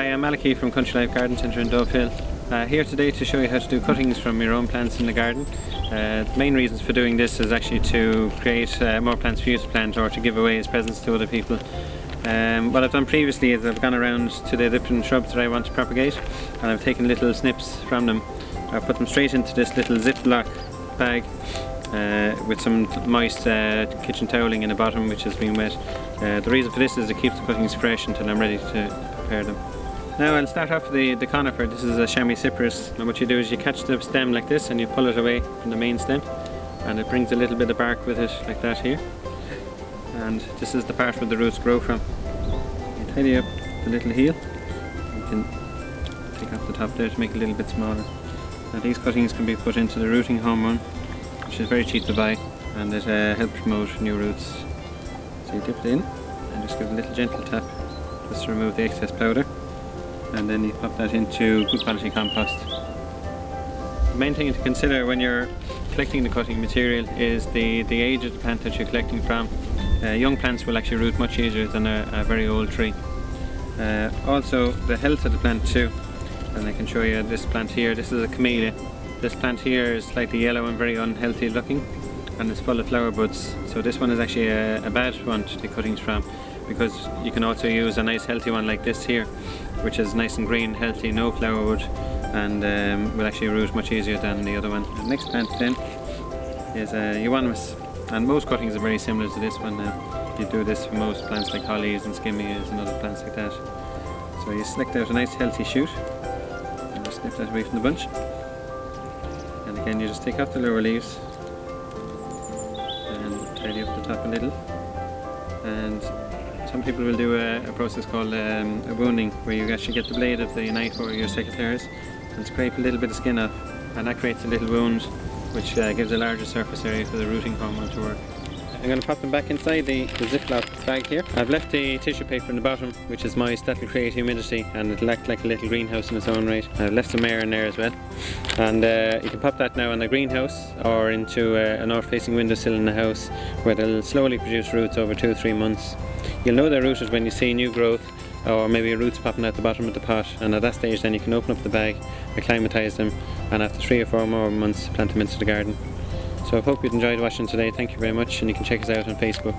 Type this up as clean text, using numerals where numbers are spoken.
Hi, I'm Malachy from Country Life Garden Centre in Dove Hill. Here today to show you how to do cuttings from your own plants in the garden. The main reasons for doing this is actually to create more plants for you to plant or to give away as presents to other people. What I've done previously is I've gone around to the different shrubs that I want to propagate, and I've taken little snips from them. I've put them straight into this little Ziploc bag with some moist kitchen toweling in the bottom, which has been wet. The reason for this is to keep the cuttings fresh until I'm ready to prepare them. Now I'll start off with the conifer. This is a chamois cypress, and what you do is you catch the stem like this and you pull it away from the main stem, and it brings a little bit of bark with it like that here. And this is the part where the roots grow from. You tidy up the little heel. You can take off the top there to make it a little bit smaller. Now these cuttings can be put into the rooting hormone, which is very cheap to buy, and it helps promote new roots. So you dip it in and just give it a little gentle tap just to remove the excess powder, and then you pop that into good quality compost. The main thing to consider when you're collecting the cutting material is the age of the plant that you're collecting from. Young plants will actually root much easier than a very old tree. Also the health of the plant too, and I can show you this plant here. This is a camellia. This plant here is slightly yellow and very unhealthy looking, and it's full of flower buds. So this one is actually a bad one to take cuttings from, because you can also use a nice healthy one like this here, which is nice and green, healthy, no flower wood, and will actually root much easier than the other one. The next plant then is euonymus, and most cuttings are very similar to this one. You do this for most plants like hollies and skimmias and other plants like that. So you select out a nice healthy shoot and just snip that away from the bunch, and again you just take off the lower leaves and tidy up the top a little. And some people will do a process called a wounding, where you actually get the blade of the knife or your secateurs and scrape a little bit of skin off, and that creates a little wound which gives a larger surface area for the rooting hormone to work. I'm going to pop them back inside the Ziploc bag here. I've left the tissue paper in the bottom, which is moist. That will create humidity and it'll act like a little greenhouse in its own right. I've left some air in there as well, and you can pop that now in the greenhouse or into a north-facing windowsill in the house, where they'll slowly produce roots over 2 or 3 months. You'll know they're rooted when you see new growth, or maybe roots popping out the bottom of the pot, and at that stage then you can open up the bag, acclimatise them, and after 3 or 4 more months plant them into the garden. So I hope you've enjoyed watching today. Thank you very much, and you can check us out on Facebook.